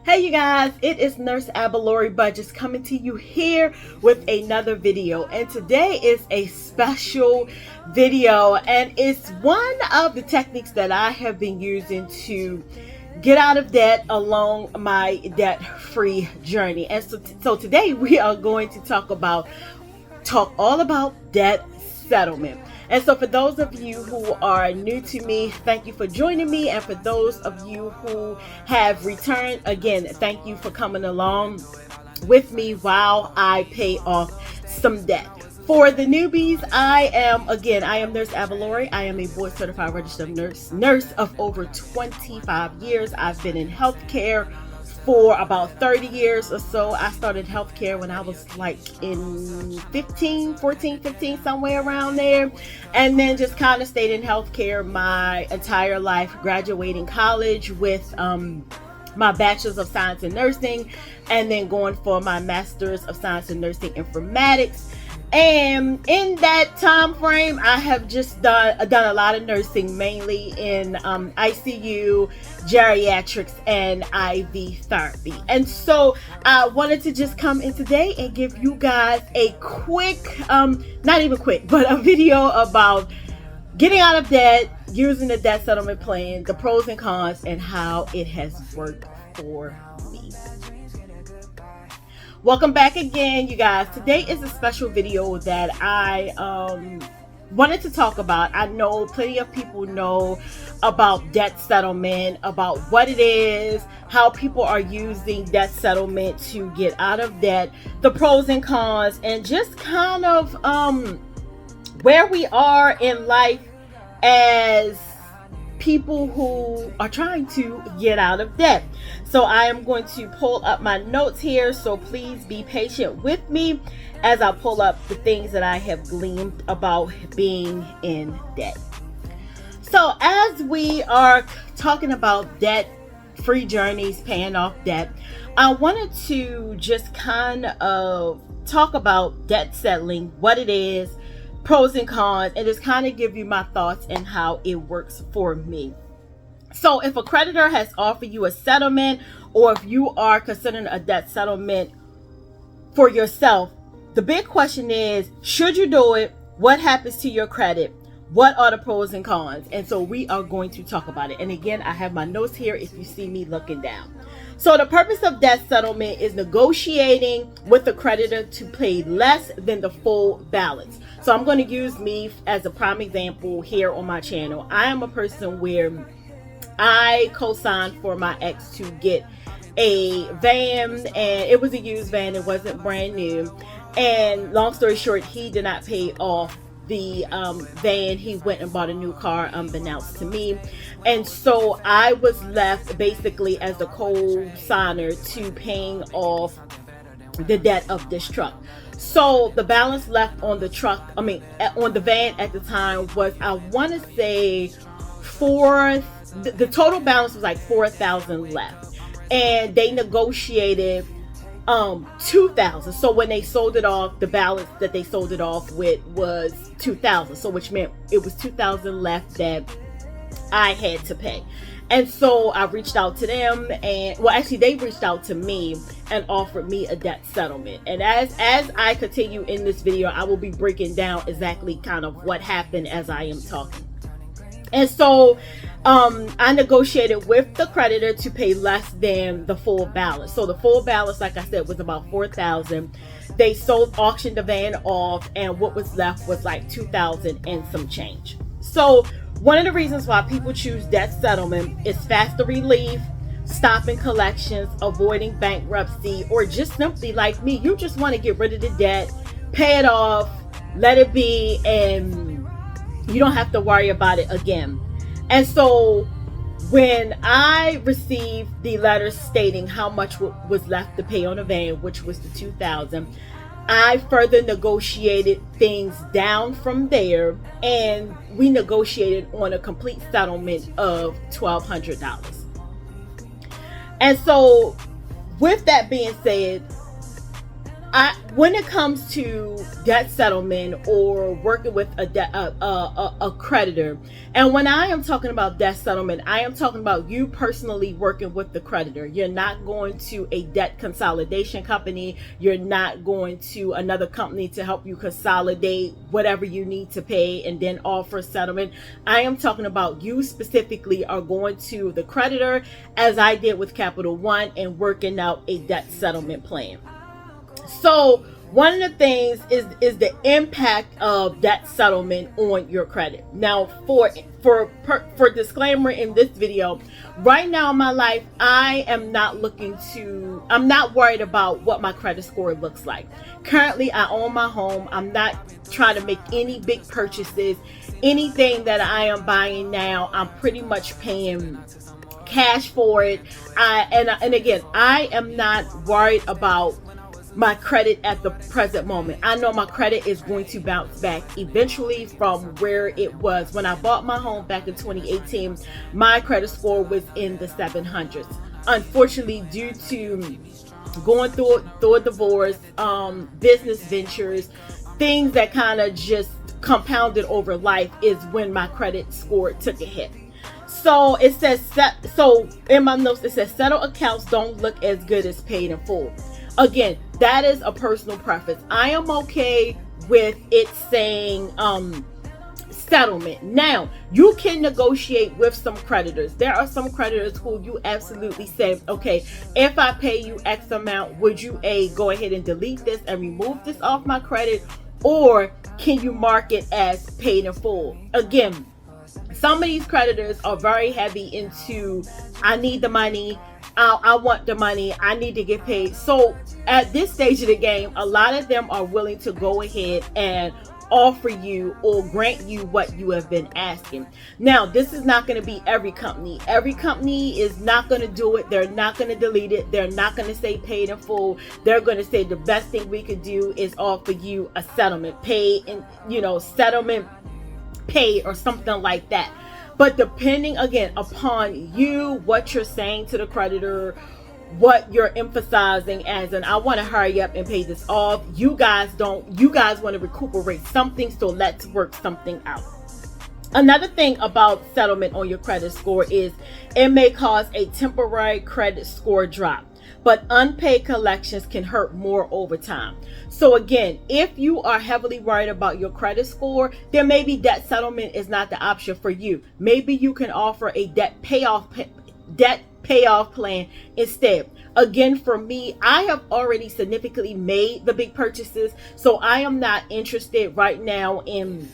Hey you guys, it is Nurse Abalori Budgets coming to you here with another video, and today is a special video, and it's one of the techniques that I have been using to get out of debt along my debt-free journey. And so today we are going to talk all about debt settlement. And so for those of you who are new to me, thank you for joining me. And for those of you who have returned, again, thank you for coming along with me while I pay off some debt. For the newbies, I am Nurse Abalori. I am a board certified registered nurse of over 25 years. I've been in healthcare for about 30 years or so. I started healthcare when I was like in 15, somewhere around there. And then just kind of stayed in healthcare my entire life, graduating college with my bachelor's of science in nursing, and then going for my master's of science in nursing informatics. And in that time frame, I have just done a lot of nursing, mainly in ICU, geriatrics, and IV therapy. And so I wanted to just come in today and give you guys a quick, not even quick, but a video about getting out of debt, using the debt settlement plan, the pros and cons, and how it has worked for me. Welcome back again, you guys. Today is a special video that I wanted to talk about. I know plenty of people know about debt settlement, about what it is, how people are using debt settlement to get out of debt, the pros and cons, and just kind of where we are in life as people who are trying to get out of debt. So I am going to pull up my notes here, so please be patient with me as I pull up the things that I have gleaned about being in debt. So as we are talking about debt-free journeys, paying off debt, I wanted to just kind of talk about debt settling, what it is, pros and cons, and just kind of give you my thoughts and how it works for me. So if a creditor has offered you a settlement, or if you are considering a debt settlement for yourself, the big question is, should you do it? What happens to your credit? What are the pros and cons? And so we are going to talk about it. And again, I have my notes here if you see me looking down. So the purpose of debt settlement is negotiating with the creditor to pay less than the full balance. So I'm going to use me as a prime example here on my channel. I am a person where I co-signed for my ex to get a van, and it was a used van. It wasn't brand new. And long story short, he did not pay off the van. He went and bought a new car unbeknownst to me. And so I was left basically as the co-signer to paying off the debt of this truck. So the balance left on the on the van at the time was, I want to say, the total balance was like $4,000 left, and they negotiated $2,000. So when they sold it off, the balance that they sold it off with was $2,000. So which meant it was $2,000 left that I had to pay. And so I reached out to them, and well, actually they reached out to me and offered me a debt settlement. And as I continue in this video, I will be breaking down exactly kind of what happened as I am talking. And so I negotiated with the creditor to pay less than the full balance. So the full balance, like I said, was about $4,000. They auctioned the van off, and what was left was like $2,000 and some change. So one of the reasons why people choose debt settlement is faster relief, stopping collections, avoiding bankruptcy, or just simply like me, you just want to get rid of the debt, pay it off, let it be, and you don't have to worry about it again. And so when I received the letter stating how much was left to pay on the van, which was the $2,000, I further negotiated things down from there, and we negotiated on a complete settlement of $1,200. And so with that being said, When it comes to debt settlement or working with a creditor, and when I am talking about debt settlement, I am talking about you personally working with the creditor. You're not going to a debt consolidation company. You're not going to another company to help you consolidate whatever you need to pay and then offer settlement. I am talking about you specifically are going to the creditor, as I did with Capital One, and working out a debt settlement plan. So one of the things is the impact of debt settlement on your credit. Now, for disclaimer in this video, right now in my life, I'm not worried about what my credit score looks like. Currently, I own my home. I'm not trying to make any big purchases. Anything that I am buying now, I'm pretty much paying cash for it. And again, I am not worried about my credit at the present moment. I know my credit is going to bounce back eventually from where it was. When I bought my home back in 2018, my credit score was in the 700s. Unfortunately, due to going through a divorce, business ventures, things that kind of just compounded over life, is when my credit score took a hit. So it says, so in my notes, it says settled accounts don't look as good as paid in full. Again, that is a personal preference. I am okay with it saying settlement. Now, you can negotiate with some creditors. There are some creditors who you absolutely say, okay, if I pay you X amount, would you go ahead and delete this and remove this off my credit? Or can you mark it as paid in full? Again, some of these creditors are very heavy into, I need the money, I want the money, I need to get paid. So at this stage of the game, a lot of them are willing to go ahead and offer you or grant you what you have been asking. Now, this is not going to be every company. Every company is not going to do it. They're not going to delete it. They're not going to say paid in full. They're going to say the best thing we could do is offer you a settlement pay, and settlement pay or something like that. But depending again upon you, what you're saying to the creditor, what you're emphasizing as, and I want to hurry up and pay this off. You guys want to recuperate something, so let's work something out. Another thing about settlement on your credit score is it may cause a temporary credit score drop, but unpaid collections can hurt more over time. So again, if you are heavily worried about your credit score, then maybe debt settlement is not the option for you. Maybe you can offer a debt payoff plan instead. Again, for me, I have already significantly made the big purchases, so I am not interested right now in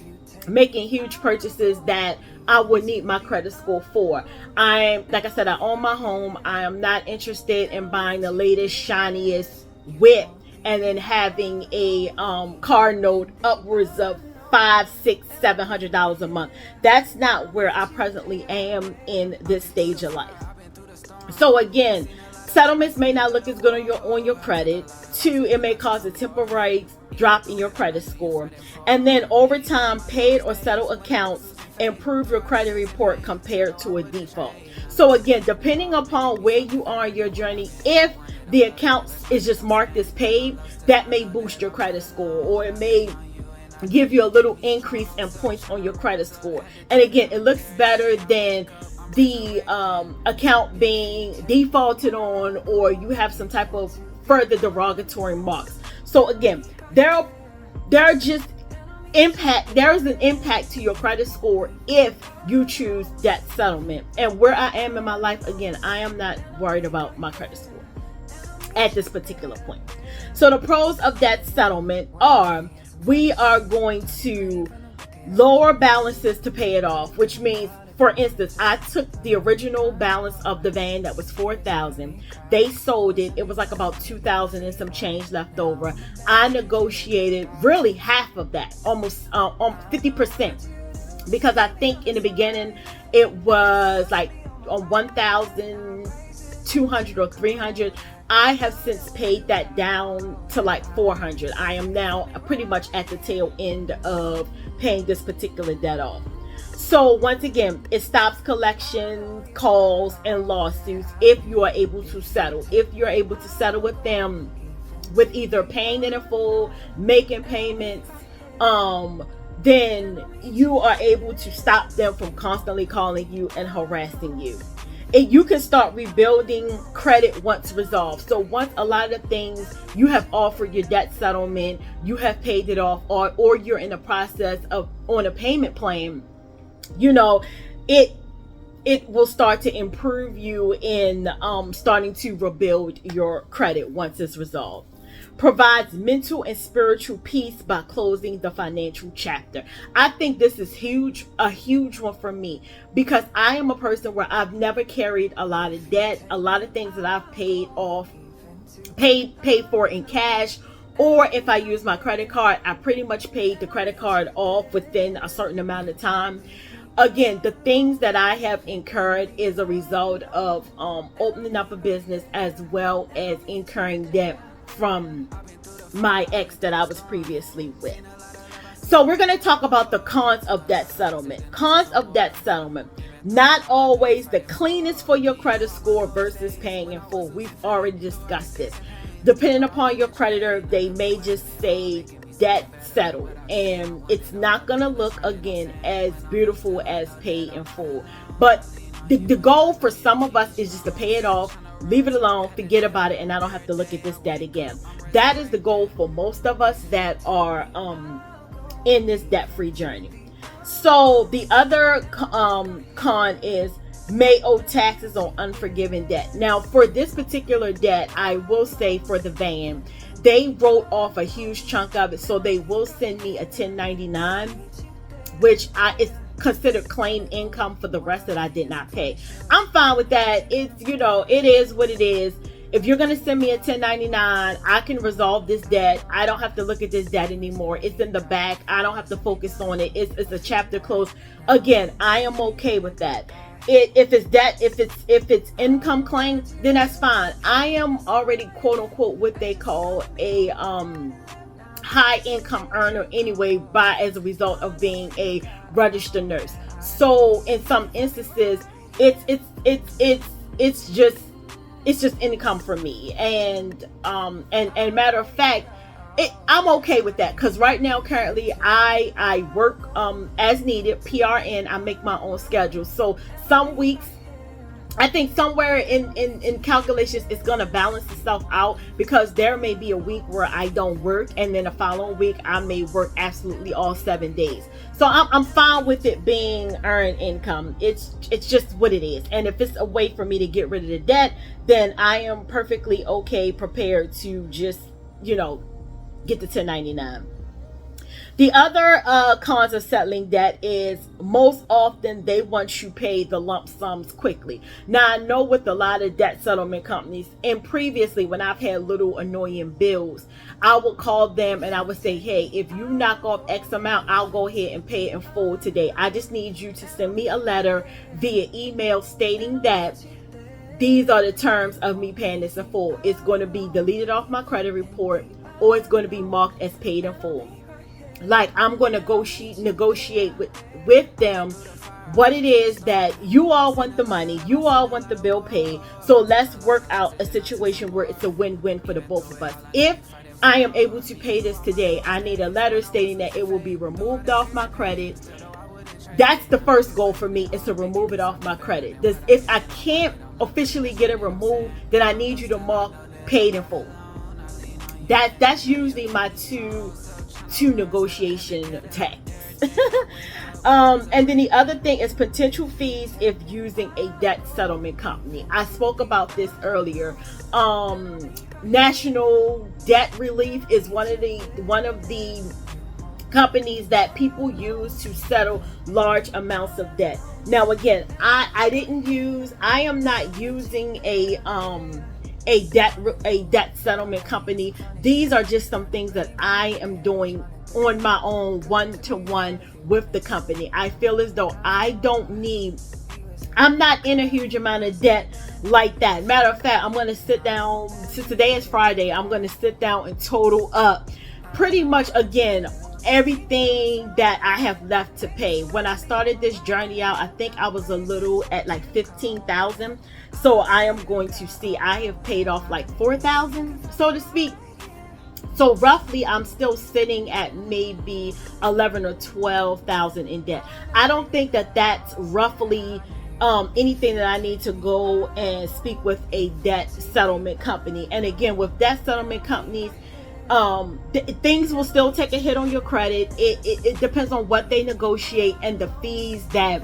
making huge purchases that I would need my credit score for. Like I said, I own my home. I am not interested in buying the latest, shiniest whip and then having a car note upwards of $500, $600, $700 a month. That's not where I presently am in this stage of life. So again, settlements may not look as good on your credit. 2, it may cause a temporary drop in your credit score. And then over time, paid or settled accounts improve your credit report compared to a default. So again, depending upon where you are in your journey, if the account is just marked as paid, that may boost your credit score, or it may give you a little increase in points on your credit score. And again, it looks better than the account being defaulted on, or you have some type of further derogatory marks. So again, there is an impact to your credit score if you choose debt settlement. And where I am in my life, again, I am not worried about my credit score at this particular point. So the pros of debt settlement are, we are going to lower balances to pay it off, which means, for instance, I took the original balance of the van that was $4,000. They sold it. It was like about $2,000 and some change left over. I negotiated really half of that, almost 50%, because I think in the beginning it was like on $1,200 or $300. I have since paid that down to like $400. I am now pretty much at the tail end of paying this particular debt off. So once again, it stops collection calls and lawsuits if you are able to settle. If you're able to settle with them, with either paying it in full, making payments, then you are able to stop them from constantly calling you and harassing you. And you can start rebuilding credit once resolved. So once a lot of things you have offered your debt settlement, you have paid it off, or you're in the process of on a payment plan, you know, it will start to improve you in starting to rebuild your credit once it's resolved. Provides mental and spiritual peace by closing the financial chapter. I think this is a huge one for me, because I am a person where I've never carried a lot of debt. A lot of things that I've paid for in cash, or if I use my credit card, I pretty much paid the credit card off within a certain amount of time. Again, the things that I have incurred is a result of opening up a business, as well as incurring debt from my ex that I was previously with. So we're going to talk about the cons of debt settlement. Cons of debt settlement: not always the cleanest for your credit score versus paying in full. We've already discussed this. Depending upon your creditor, they may just say debt settled, and it's not going to look, again, as beautiful as paid in full. But the goal for some of us is just to pay it off, leave it alone, forget about it, and I don't have to look at this debt again. That is the goal for most of us that are in this debt-free journey. So the other con is may owe taxes on unforgiven debt. Now, for this particular debt, I will say for the van, they wrote off a huge chunk of it, so they will send me a 1099, which is considered claim income for the rest that I did not pay. I'm fine with that. It's, it is what it is. If you're going to send me a 1099, I can resolve this debt. I don't have to look at this debt anymore. It's in the back. I don't have to focus on it. It's a chapter closed. Again, I am okay with that. If it's income claim, then that's fine. I am already, quote unquote, what they call a high income earner anyway, as a result of being a registered nurse. So in some instances, it's just income for me. And matter of fact, I'm okay with that, because right now, currently, I work as needed, PRN. I make my own schedule. So some weeks, I think somewhere in calculations, it's going to balance itself out, because there may be a week where I don't work, and then the following week I may work absolutely all 7 days. So I'm fine with it being earned income. It's just what it is. And if it's a way for me to get rid of the debt, then I am perfectly okay, prepared to just, get the 1099. The other cons of settling debt is most often they want you paid the lump sums quickly. Now, I know with a lot of debt settlement companies, and previously when I've had little annoying bills, I would call them and I would say, hey, if you knock off X amount, I'll go ahead and pay it in full today. I just need you to send me a letter via email stating that these are the terms of me paying this in full. It's going to be deleted off my credit report, or it's going to be marked as paid in full. Like, I'm going to negotiate with them what it is that you all want the money, you all want the bill paid. So let's work out a situation where it's a win-win for the both of us. If I am able to pay this today, I need a letter stating that it will be removed off my credit. That's the first goal for me, is to remove it off my credit. If I can't officially get it removed, then I need you to mark paid in full. That's usually my two negotiation tactics. And then the other thing is potential fees if using a debt settlement company. I spoke about this earlier. National Debt Relief is one of the companies that people use to settle large amounts of debt. Now, again, I am not using a debt settlement company. These are just some things that I am doing on my own, one-to-one with the company. I feel as though I'm not in a huge amount of debt like that. Matter of fact, I'm going to sit down, since today is Friday, I'm going to sit down and total up pretty much, again, everything that I have left to pay. When I started this journey out, I think I was a little at like 15,000. So I am going to see, I have paid off like 4,000, so to speak. So roughly, I'm still sitting at maybe 11 or 12,000 in debt. I don't think that that's roughly anything that I need to go and speak with a debt settlement company. And again, with debt settlement companies, things will still take a hit on your credit. It depends on what they negotiate and the fees that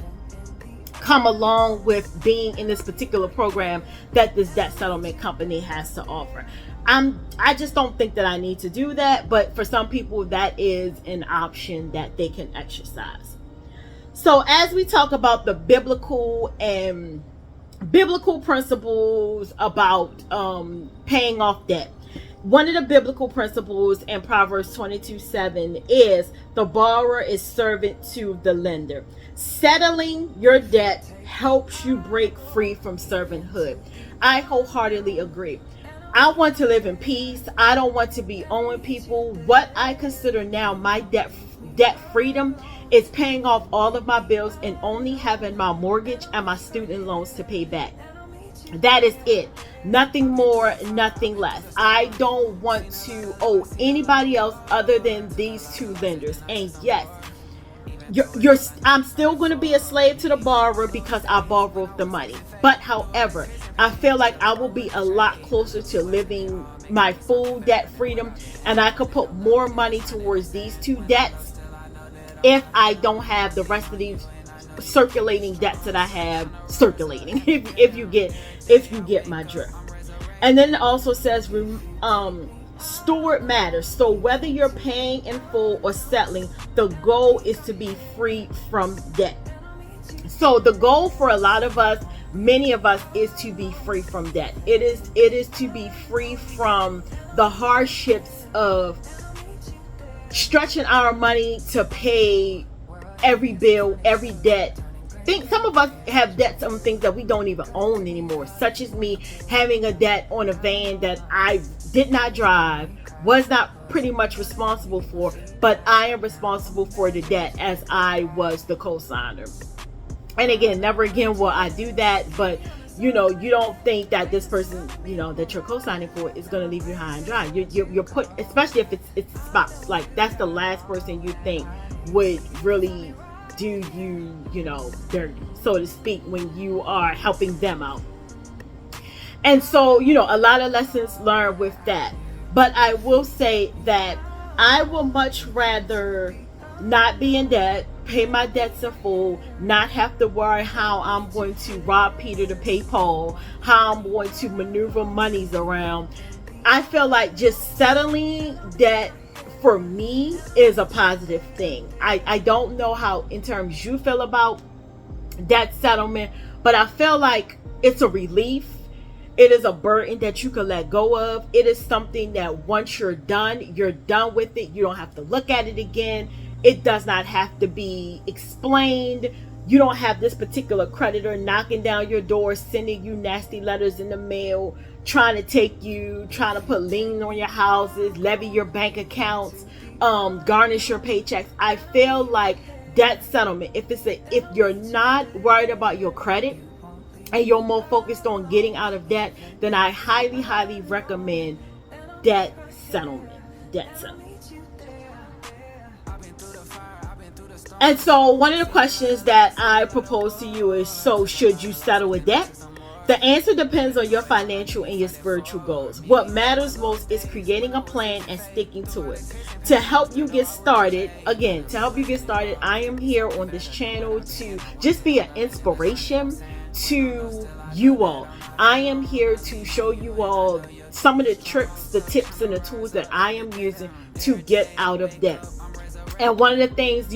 come along with being in this particular program that this debt settlement company has to offer. I just don't think that I need to do that, but for some people that is an option that they can exercise. So as we talk about the biblical principles about paying off debt, one of the biblical principles in Proverbs 22:7 is the borrower is servant to the lender. Settling your debt helps you break free from servanthood. I wholeheartedly agree. I want to live in peace. I don't want to be owing people. What I consider now my debt freedom is paying off all of my bills and only having my mortgage and my student loans to pay back. That is it. Nothing more, nothing less. I don't want to owe anybody else other than these two lenders. And yes, I'm still going to be a slave to the borrower because I borrowed the money. But however, I feel like I will be a lot closer to living my full debt freedom, and I could put more money towards these two debts if I don't have the rest of these circulating debts that I have circulating. If you get my drift. And then it also says steward matters. So whether you're paying in full or settling, the goal is to be free from debt. So the goal for a lot of us, many of us, is to be free from debt. It is to be free from the hardships of stretching our money to pay every bill, every debt. Some of us have debts on things that we don't even own anymore, such as me having a debt on a van that I did not drive, was not pretty much responsible for, but I am responsible for the debt as I was the co-signer. And again, never again will I do that, but you don't think that this person, that you're co-signing for is going to leave you high and dry. You're put, especially if it's spouse, like that's the last person you think would really do you, dirty, so to speak, when you are helping them out. And so, a lot of lessons learned with that. But I will say that I will much rather not be in debt, pay my debts in full, not have to worry how I'm going to rob Peter to pay Paul, how I'm going to maneuver monies around. I feel like just settling debt for me is a positive thing. I don't know how in terms you feel about debt settlement, but I feel like it's a relief. It is a burden that you can let go of. It is something that once you're done with it. You don't have to look at it again. It does not have to be explained. You don't have this particular creditor knocking down your door, sending you nasty letters in the mail, trying to put liens on your houses, levy your bank accounts, garnish your paychecks. I feel like debt settlement, if you're not worried about your credit and you're more focused on getting out of debt, then I highly, highly recommend debt settlement. And so one of the questions that I propose to you is, so should you settle a debt? The answer depends on your financial and your spiritual goals. What matters most is creating a plan and sticking to it. To help you get started, I am here on this channel to just be an inspiration to you all. I am here to show you all some of the tricks, the tips, and the tools that I am using to get out of debt. And one of the things,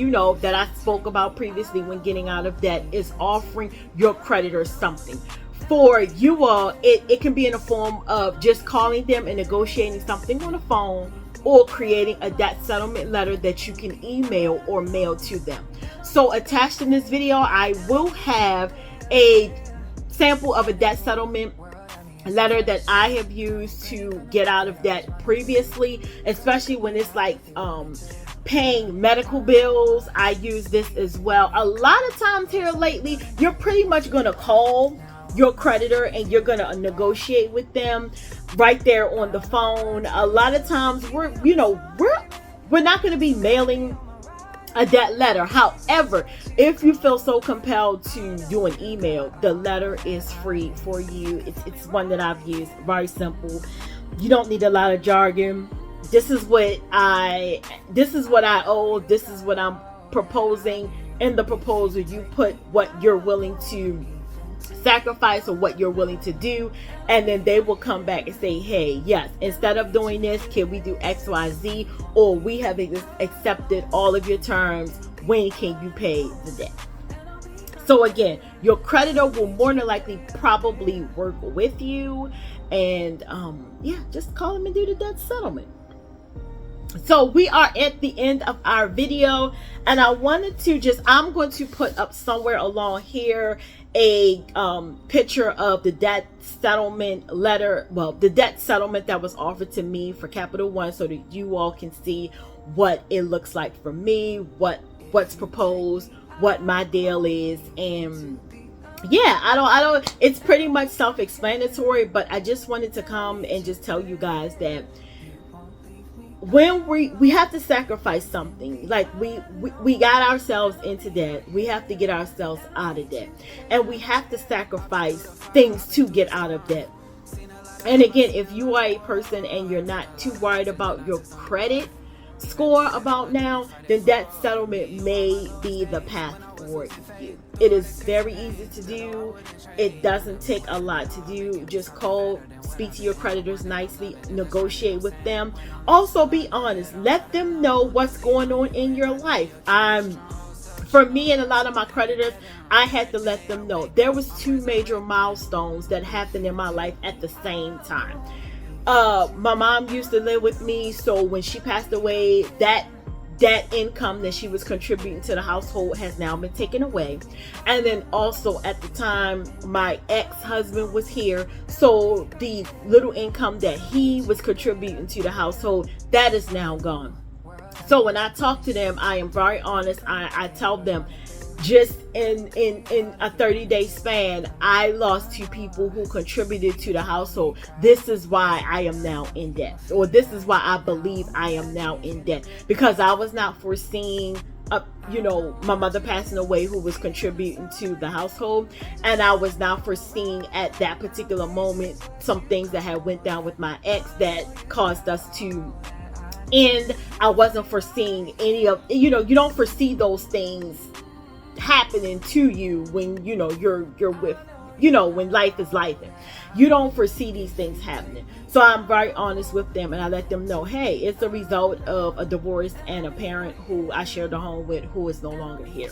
that I spoke about previously when getting out of debt is offering your creditors something. For you all, it can be in the form of just calling them and negotiating something on the phone, or creating a debt settlement letter that you can email or mail to them. So attached in this video, I will have a sample of a debt settlement letter that I have used to get out of debt previously, especially when it's like paying medical bills. I use this as well. A lot of times here lately, you're pretty much going to call your creditor and you're going to negotiate with them right there on the phone. A lot of times we're not going to be mailing a debt letter. However, if you feel so compelled to do an email, the letter is free for you. It's one that I've used. Very simple. You don't need a lot of jargon. This is what I owe. This is what I'm proposing. In the proposal, you put what you're willing to sacrifice or what you're willing to do, and then they will come back and say, hey, yes, instead of doing this, can we do XYZ, or we have accepted all of your terms, when can you pay the debt? So again, your creditor will more than likely probably work with you, and just call them and do the debt settlement. So we are at the end of our video, and I wanted to I'm going to put up somewhere along here a picture of the debt settlement letter, the debt settlement that was offered to me for Capital One, so that you all can see what it looks like for me, what's proposed, what my deal is. And yeah, I don't it's pretty much self-explanatory, but I just wanted to come and just tell you guys that when we have to sacrifice something, like we got ourselves into debt, we have to get ourselves out of debt, and we have to sacrifice things to get out of debt. And again, if you are a person and you're not too worried about your credit score about now, then debt settlement may be the path for you. It is very easy to do. It doesn't take a lot to do. Just call, speak to your creditors nicely, negotiate with them. Also, be honest. Let them know what's going on in your life. For me and a lot of my creditors, I had to let them know. There was 2 major milestones that happened in my life at the same time. My mom used to live with me, so when she passed away, that income that she was contributing to the household has now been taken away. And then also at the time, my ex-husband was here, so the little income that he was contributing to the household, that is now gone. So when I talk to them, I am very honest. I tell them, just in a 30-day span, I lost 2 people who contributed to the household. This is why I am now in debt, or this is why I believe I am now in debt, because I was not foreseeing my mother passing away, who was contributing to the household, and I was not foreseeing at that particular moment some things that had went down with my ex that caused us to end. I wasn't foreseeing any of, you don't foresee those things happening to you when you're with, when life is life, you don't foresee these things happening. So I'm very honest with them, and I let them know, hey, it's a result of a divorce and a parent who I shared the home with who is no longer here.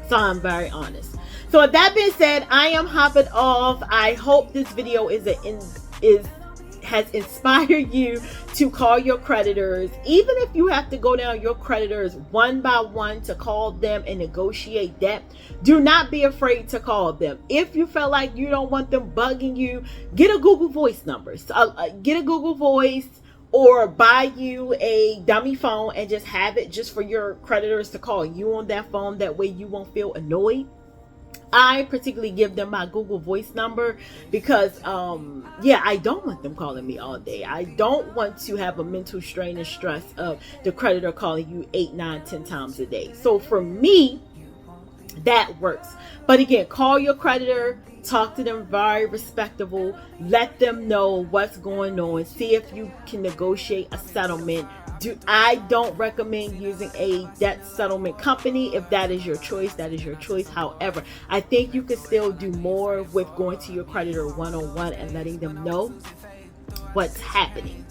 So I'm very honest. So with that being said, I am hopping off. I hope this video has inspired you to call your creditors, even if you have to go down your creditors one by one to call them and negotiate debt. Do not be afraid to call them. If you feel like you don't want them bugging you, get a Google Voice number. Get a Google Voice, or buy you a dummy phone and just have it just for your creditors to call you on that phone. That way you won't feel annoyed. I particularly give them my Google Voice number because, I don't want them calling me all day. I don't want to have a mental strain and stress of the creditor calling you 8, 9, 10 times a day. So for me, that works. But again, call your creditor, talk to them very respectable, let them know what's going on, see if you can negotiate a settlement. I don't recommend using a debt settlement company. If that is your choice, that is your choice. However, I think you can still do more with going to your creditor one-on-one and letting them know what's happening.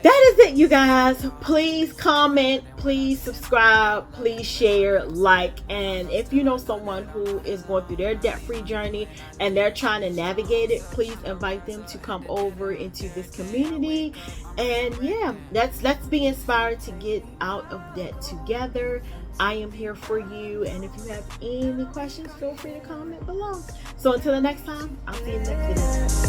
That is it, you guys. Please comment, please subscribe, please share, like, and if you know someone who is going through their debt-free journey and they're trying to navigate it, please invite them to come over into this community. And yeah, let's be inspired to get out of debt together. I am here for you, and if you have any questions, feel free to comment below. So until the next time, I'll see you in the next video.